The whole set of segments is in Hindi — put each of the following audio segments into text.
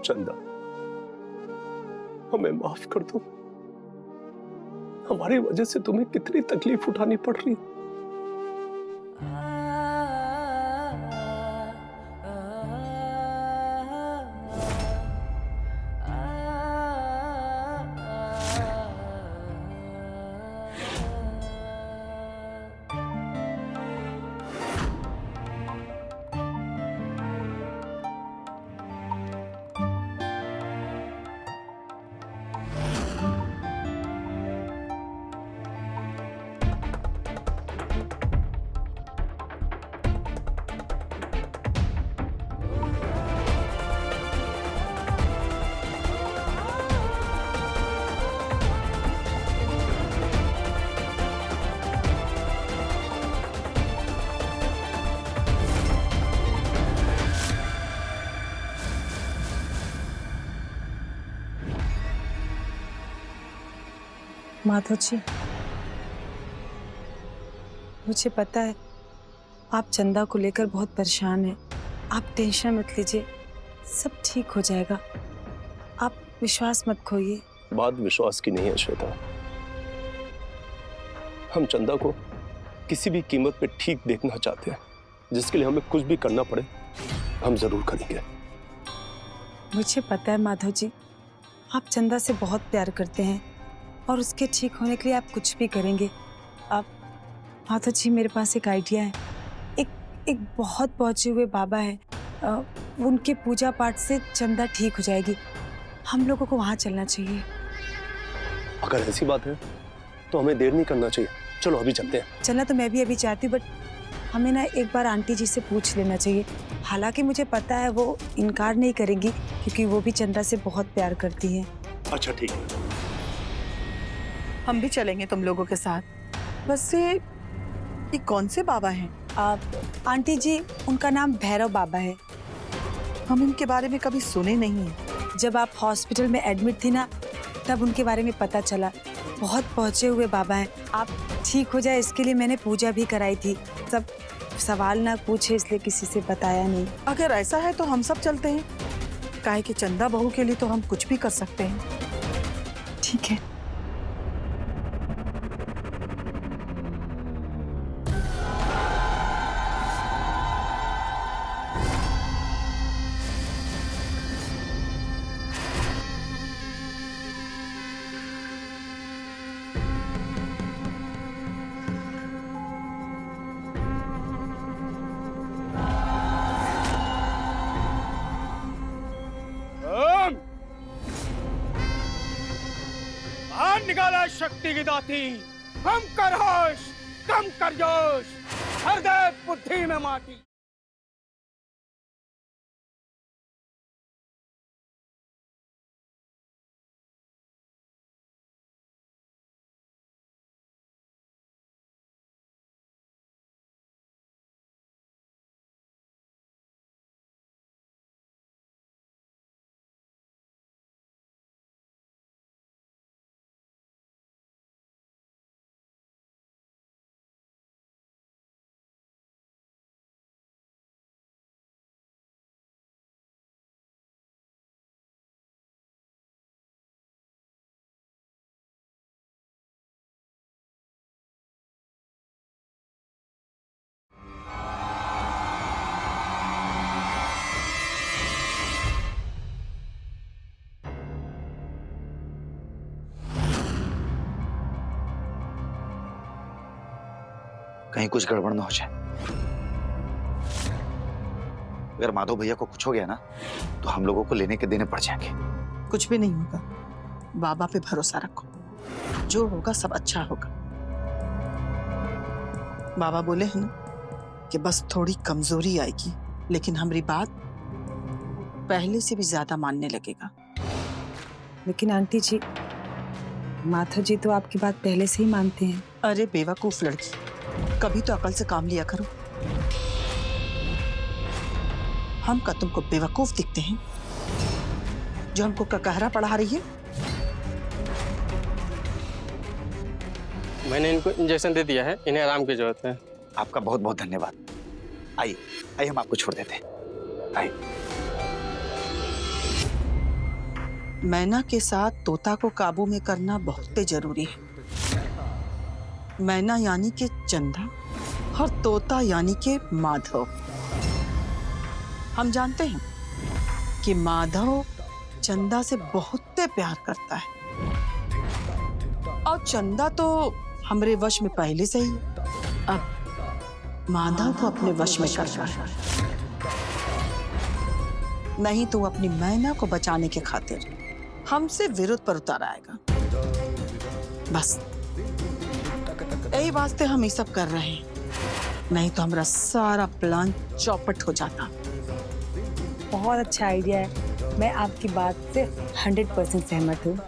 चंदा, हमें माफ कर दो। हमारी वजह से तुम्हें कितनी तकलीफ उठानी पड़ रही। माधव जी, मुझे पता है आप चंदा को लेकर बहुत परेशान हैं। आप टेंशन मत लीजिए, सब ठीक हो जाएगा। आप विश्वास मत खोइए। बात विश्वास की नहीं है श्वेता। हम चंदा को किसी भी कीमत पे ठीक देखना चाहते हैं, जिसके लिए हमें कुछ भी करना पड़े हम जरूर करेंगे। मुझे पता है माधव जी, आप चंदा से बहुत प्यार करते हैं और उसके ठीक होने के लिए आप कुछ भी करेंगे। आप माधव जी, मेरे पास एक आइडिया है। एक बहुत पहुंचे हुए बाबा है, उनके पूजा पाठ से चंदा ठीक हो जाएगी। हम लोगों को वहां चलना चाहिए। अगर ऐसी बात है तो हमें देर नहीं करना चाहिए। चलो अभी चलते हैं। चलना तो मैं भी अभी चाहती हूँ, बट हमें ना एक बार आंटी जी से पूछ लेना चाहिए। हालांकि मुझे पता है वो इनकार नहीं करेंगी, क्योंकि वो भी चंदा से बहुत प्यार करती हैं। अच्छा ठीक है, हम भी चलेंगे तुम लोगों के साथ। वैसे ये कौन से बाबा हैं? आंटी जी, उनका नाम भैरव बाबा है। हम इनके बारे में कभी सुने नहीं है। जब आप हॉस्पिटल में एडमिट थी ना, तब उनके बारे में पता चला। बहुत पहुंचे हुए बाबा हैं। आप ठीक हो जाए इसके लिए मैंने पूजा भी कराई थी। सब सवाल ना पूछे इसलिए किसी से बताया नहीं। अगर ऐसा है तो हम सब चलते हैं। काहे कि चंदा बहू के लिए तो हम कुछ भी कर सकते हैं। ठीक है। निकाला शक्ति की दाती, कम कर होश, कम कर जोश, हृदय बुद्धि में माटी। कहीं कुछ गड़बड़ ना हो जाए। अगर माधव भैया को कुछ हो गया ना, तो हम लोगों को लेने के देने पड़ जाएंगे। कुछ भी नहीं होगा, बाबा पे भरोसा रखो। जो होगा सब अच्छा होगा। बाबा बोले हैं ना कि बस थोड़ी कमजोरी आएगी, लेकिन हमारी बात पहले से भी ज्यादा मानने लगेगा। लेकिन आंटी जी, माधव जी तो आपकी बात पहले से ही मानते हैं। अरे बेवकूफ लड़की, कभी तो अकल से काम लिया करो। हम का तुमको बेवकूफ दिखते हैं जो हमको ककहरा पढ़ा रही है? मैंने इनको इंजेक्शन दे दिया है, इन्हें आराम की जरूरत है। आपका बहुत बहुत धन्यवाद। आइए आइए, हम आपको छोड़ देते हैं। आइए। मैना के साथ तोता को काबू में करना बहुत जरूरी है। मैना यानी के चंदा और तोता यानी के माधव। हम जानते हैं कि माधव चंदा से बहुत प्यार करता है और चंदा तो हमरे वश में पहले से ही। अब माधव को अपने वश में करना है, नहीं तो अपनी मैना को बचाने के खातिर हमसे विरोध पर उतर आएगा। बस यही वास्ते हम ये सब कर रहे हैं, नहीं तो हमारा सारा प्लान चौपट हो जाता। बहुत अच्छा आइडिया है, मैं आपकी बात से 100% सहमत हूँ।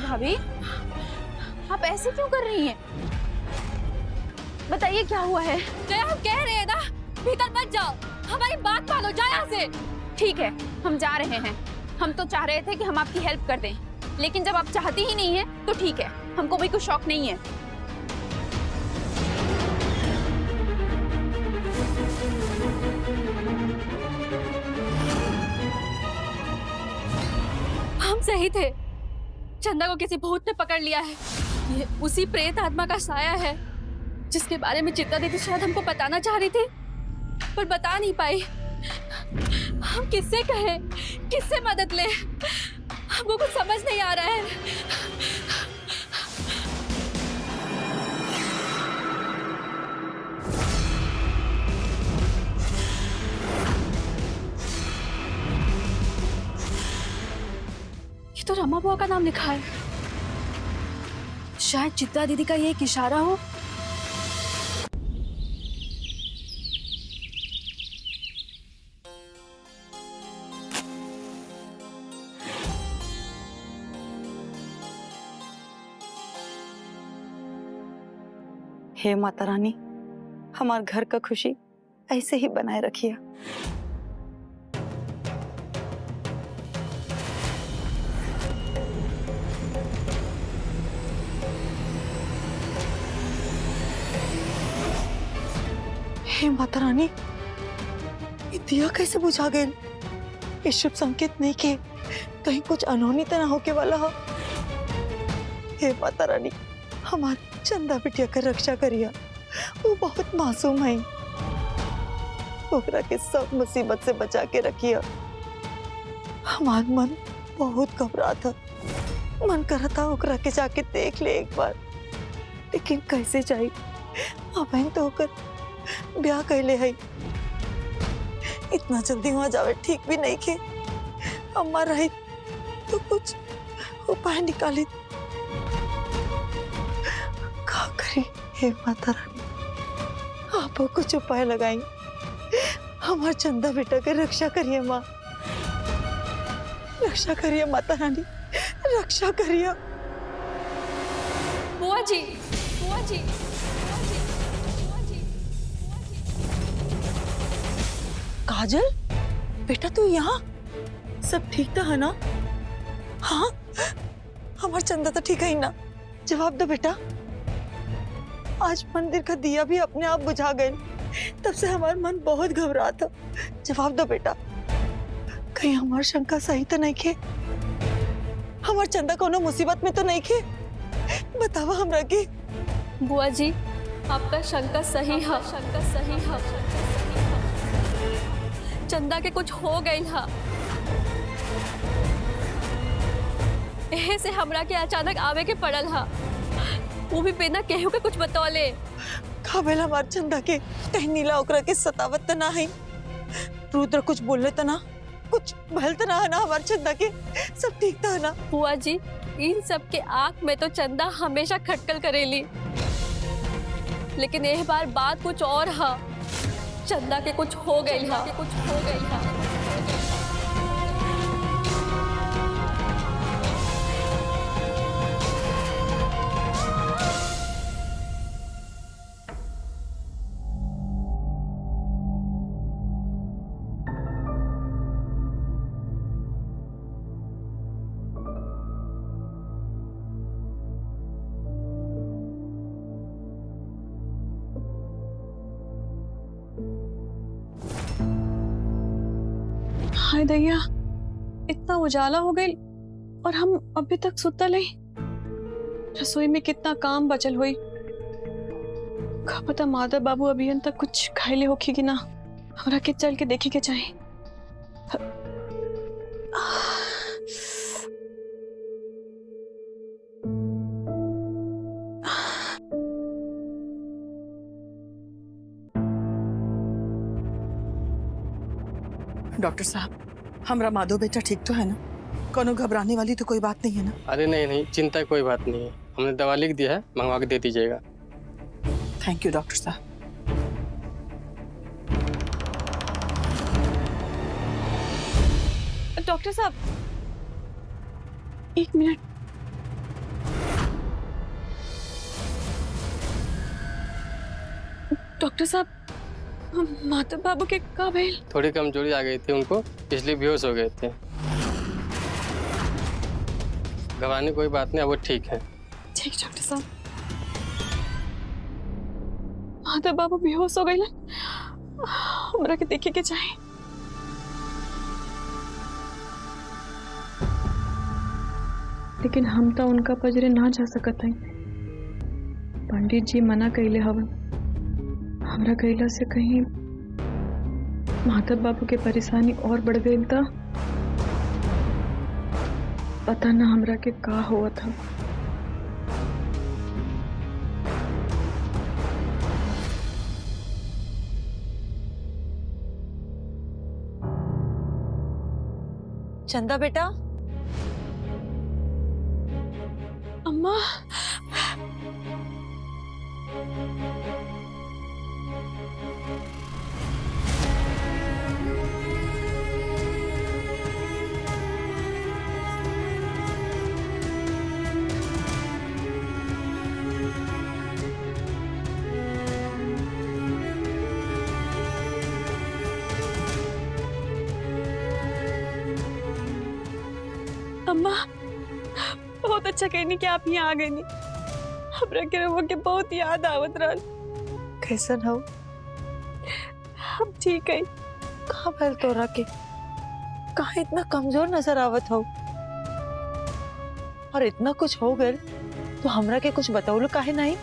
भाभी आप ऐसे क्यों कर रही हैं? बताइए क्या हुआ है? जया हम कह रहे हैं ना, भीतर मत जाओ, हमारी बात मानो, जा यहाँ से। ठीक है हम जा रहे हैं। हम तो चाह रहे थे कि हम आपकी हेल्प कर दें, लेकिन जब आप चाहती ही नहीं है तो ठीक है, हमको भी कुछ शौक नहीं है। हम सही थे, चंदा को किसी भूत ने पकड़ लिया है। ये उसी प्रेत आत्मा का साया है जिसके बारे में चित्ता दीदी शायद हमको बताना चाह रही थी पर बता नहीं पाई। हम किससे कहें, किससे मदद ले, हमको कुछ समझ नहीं आ रहा है। ये तो रमा बुआ का नाम लिखा है, शायद चित्ता दीदी का ये एक इशारा हो। हे माता रानी, हमारे घर का खुशी ऐसे ही बनाए रखिए। हे माता रानी, ये दिया कैसे बुझा गए? ये शुभ संकेत नहीं के कहीं कुछ अनहोनी तो ना होके वाला हो। हे माता रानी, हमारे चंदा बिटिया का रक्षा करिया, वो बहुत मासूम है। ओकरा के सब मुसीबत से बचा के रखिया। हमार मन बहुत घबरा था, मन करा था ओकरा के जाके देख ले एक बार, लेकिन कैसे जाई? अब तो होकर ब्याह कैले है, इतना जल्दी वहां जावे ठीक भी नहीं के। अम्मा रही तो कुछ उपाय निकाली। क्या करी? हे माता रानी, आप कुछ उपाय लगाई, हमारे चंदा बेटा के रक्षा करिए माँ, रक्षा करिए माता रानी, रक्षा करिए। बुआ जी, बुआ जी, काजल बेटा तू यहाँ? सब ठीक था है ना? हाँ, हमारा चंदा तो ठीक है ही ना? जवाब दो बेटा। आज मंदिर का दिया भी अपने आप बुझा गए, तब से हमारा मन बहुत घबरा था। जवाब दो बेटा, कहीं हमार शंका सही तो नहीं खे? हमार चंदा कोनो मुसीबत में तो नहीं खे? बतावा हमरा के। बुआ जी, आपका शंका सही है, शंका सही है। चंदा के कुछ हो गई हा, एहे से हमरा के अचानक आवे के पड़ल हा, वो भी बिना केहू के कुछ बतौले। खाबेल हमार चंदा के कहीं नीला ओकरा के सतावत तो ना है? रुद्र कुछ बोलले तो ना? कुछ भल तो ना है ना हमार चंदा के? सब ठीक था ना? बुआ जी, इन सब के आंख में तो चंदा हमेशा खटकल करेली, लेकिन एक बार बात कुछ और हा। चंदा के कुछ हो गई हा, कुछ हो गई हा। हाय दैया, इतना उजाला हो गई और हम अभी तक सुतल ही। रसोई में कितना काम बचल हुई। का पता माधव बाबू अभी तक कुछ खाइले होखी कि ना। हमरा के चल के देखे के चाहिए। डॉक्टर साहब, हमरा माधव बेटा ठीक तो है ना? कोनो घबराने वाली तो कोई बात नहीं है ना? अरे नहीं नहीं, चिंता की कोई बात नहीं है। हमने दवा लिख दिया है, मंगवा के दे दीजिएगा। थैंक यू डॉक्टर साहब। डॉक्टर साहब, एक मिनट। डॉक्टर साहब, माधव बाबू के का भइल? थोड़ी कमजोरी आ गई थी उनको, इसलिए बेहोश हो गए थे। घबराने कोई बात नहीं, अब वो ठीक है। ठीक डॉक्टर साहब। माधव बाबू बेहोश हो गए, हमरा के देखे के चाहिए। लेकिन हम तो उनका पजरे ना जा सकत हई। पंडित जी मना कइले हवन। हमरा कइला से कहीं माधव बाबू के परेशानी और बढ़ गई था। पता ना हमरा के का हुआ था। चंदा बेटा, अम्मा, अम्मा, बहुत अच्छा कहनी कि आप यहाँ आ गई नहीं। हमरा के रहुआ के बहुत याद आवत रहल। कैसन हो? हम ठीक है। कहाँ भइल तोरा के? कहाँ इतना कमजोर नजर आवत हो? और इतना कुछ हो गए तो हमरा के कुछ बताओ काहे नहीं?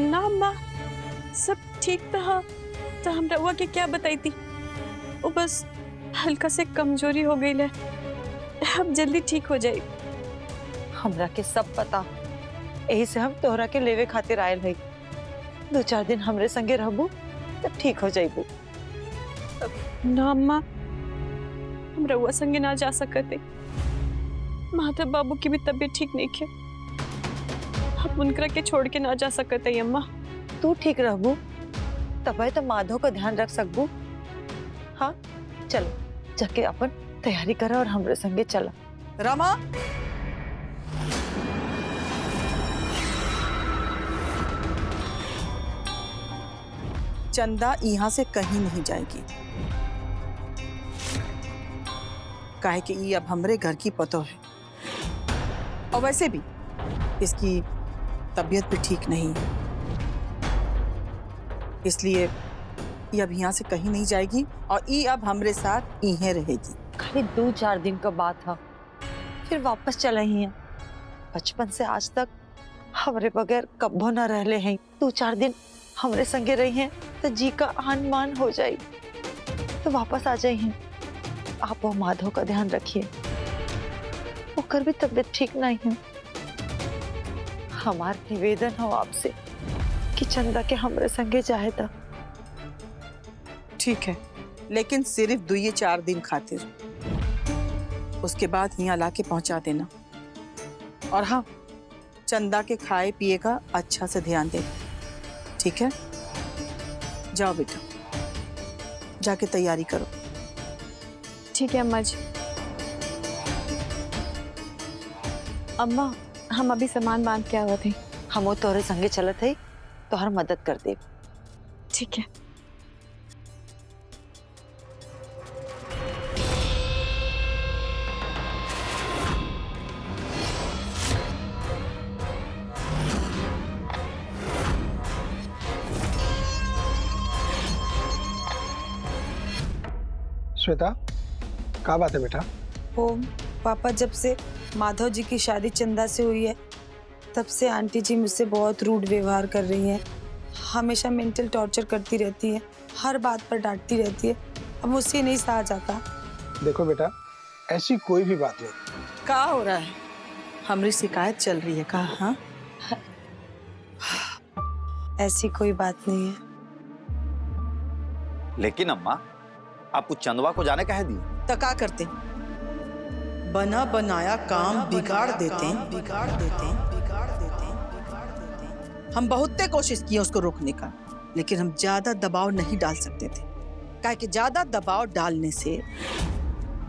ना अम्मा, सब ठीक था। तो हम रहुआ के क्या बताई थी? वो बस हल्का से कमजोरी हो गई है। अब जल्दी ठीक हो जाए। हमरा के सब पता, यही से हम तोहरा के लेवे खातिर आयल है। 2-4 दिन हमरे संगे रहबू तब ठीक हो जाइबू। ना अम्मा, हम रहुआ संगे ना जा सकते। माधव बाबू की भी तबीयत ठीक नहीं है। हम उनकरा के छोड़ के ना जा सकते अम्मा। तू ठीक रहबू तब तो माधव का ध्यान रख सकबू। हाँ चलो जाके अपन तैयारी करा और हमरे संगे चला। रमा, चंदा यहाँ से कहीं नहीं जाएगी। काहे कि ये अब हमरे घर की पतो है। और वैसे भी इसकी तबीयत भी ठीक नहीं है, इसलिए ये अब यहाँ से कहीं नहीं जाएगी और ये अब हमरे साथ यहीं रहेगी। खाली 2-4 दिन का बात था, फिर वापस चला ही है। बचपन से आज तक हमरे बगैर कब्बो न रहले हैं। 2-4 दिन हमरे संगे रही हैं तो जी का आन मान हो जाए, तो वापस आ जाए हैं। आप वो माधव का ध्यान रखिए, ओकर भी तबीयत ठीक नहीं है। हमार निवेदन हो आपसे कि चंदा के हमरे संगे जाए था। ठीक है, लेकिन सिर्फ 2-4 दिन खातिर। उसके बाद यहाँ लाके पहुंचा देना। और हाँ, चंदा के खाए पिए का अच्छा से ध्यान दे, ठीक है? जाओ बेटा, जाके तैयारी करो। ठीक है अम्मा जी। अम्मा, हम अभी सामान बांध के आवा थे। हम तोरे संगे चलत है, तोहर मदद कर दे। ठीक है। श्वेता, क्या बात है बेटा? वो पापा, जब से माधव जी की शादी चंदा से हुई है तब से आंटी जी मुझसे बहुत रूड व्यवहार कर रही हैं। हमेशा मेंटल टॉर्चर करती रहती है, हर बात पर डांटती रहती है। अब मुझसे नहीं सहा जाता। देखो बेटा, ऐसी कोई भी बात नहीं। क्या हो रहा है? हमारी शिकायत चल रही है का? हाँ, ऐसी कोई बात नहीं है। लेकिन अम्मा, आपको चंदवा को जाने कह दी? तो क्या करते? बना बनाया काम बिगाड़ देते हैं, बिगाड़ देते हैं, बिगाड़ देते हैं, बिगाड़ देते हैं। हम बहुते कोशिश किए उसको रोकने का, लेकिन हम ज्यादा दबाव नहीं डाल सकते थे। काहे कि ज्यादा दबाव डालने से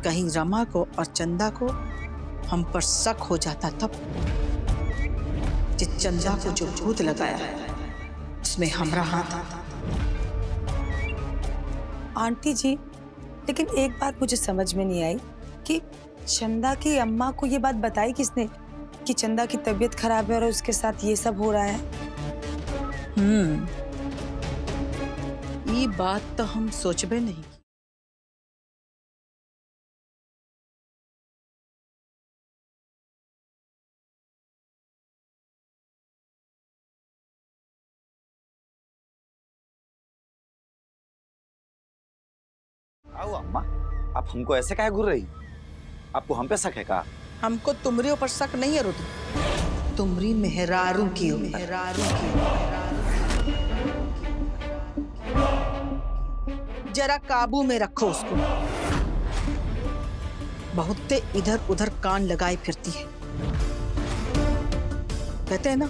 कहीं रमा को और चंदा को हम पर शक हो जाता। तब कि चंदा को जो भूत लगाया है उसमें हमारा हाथ था। आंटी जी, लेकिन एक बात मुझे समझ में नहीं आई कि चंदा की अम्मा को ये बात बताई किसने कि चंदा की तबीयत खराब है और उसके साथ ये सब हो रहा है? ये बात तो हम सोचबे नहीं। आओ अम्मा, आप हमको ऐसे काहे घूर रही? आपको हम पे शक है का? हमको तुमरे ऊपर शक नहीं है रुद्र, तुमरी मेहरारू की मेहरारू की। जरा काबू में रखो उसको। बहुते इधर उधर कान लगाए फिरती है। कहते हैं ना,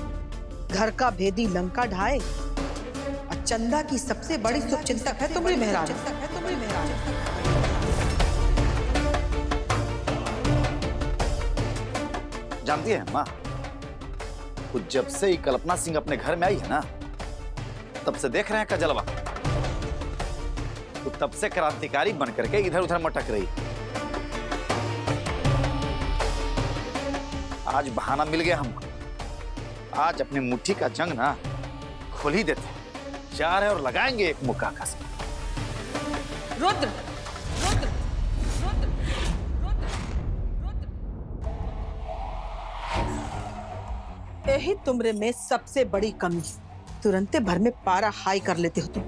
घर का भेदी लंका ढाए। और चंदा की सबसे बड़ी शुभचिंतक है तुम्हारी मेहरारू। जानती है अम्मा, वो जब से ही कल्पना सिंह अपने घर में आई है ना, तब से देख रहे हैं का जलवा। वो तब से क्रांतिकारी बन करके इधर उधर मटक रही। आज बहाना मिल गया हमको। आज अपनी मुट्ठी का जंग ना खोल ही देते। जा रहे और लगाएंगे एक मुक्का कस। रुद्र, रुद्र, रुद्र, रुद्र, रुद्र। यही तुमरे में सबसे बड़ी कमी। तुरंते भर में पारा हाई कर लेते हो तुम।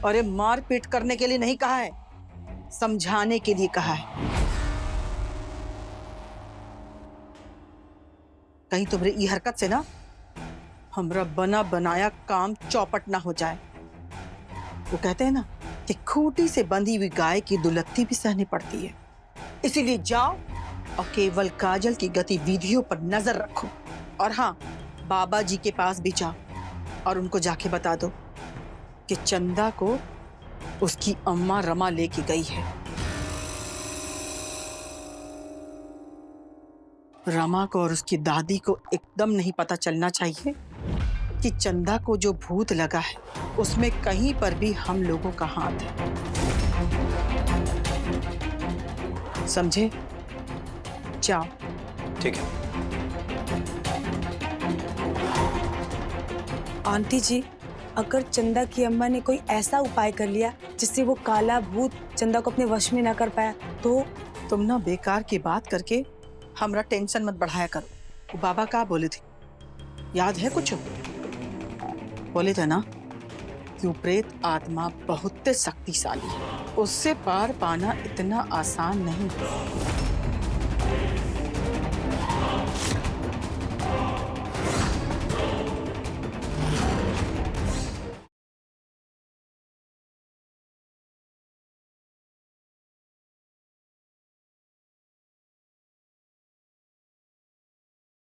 और ये मार पीट करने के लिए नहीं कहा है, समझाने के लिए कहा है। कहीं तुम्हारी ये हरकत से ना हमरा बना बनाया काम चौपट ना हो जाए। वो कहते हैं ना कि खूंटी से बंधी हुई गाय की दुलत्ती भी सहनी पड़ती है। इसीलिए जाओ और केवल काजल की गतिविधियों पर नजर रखो। और हाँ, बाबा जी के पास भी जाओ और उनको जाके बता दो कि चंदा को उसकी अम्मा रमा लेके गई है। रमा को और उसकी दादी को एकदम नहीं पता चलना चाहिए कि चंदा को जो भूत लगा है उसमें कहीं पर भी हम लोगों का हाथ है। समझे? जाओ। ठीक है। आंटी जी, अगर चंदा की अम्मा ने कोई ऐसा उपाय कर लिया जिससे वो काला भूत चंदा को अपने वश में ना कर पाया तो? तुम ना बेकार की बात करके हमरा टेंशन मत बढ़ाया करो। वो बाबा क्या बोले थे, याद है कुछ? बोले थे ना कि वो प्रेत आत्मा बहुत शक्तिशाली है, उससे पार पाना इतना आसान नहीं।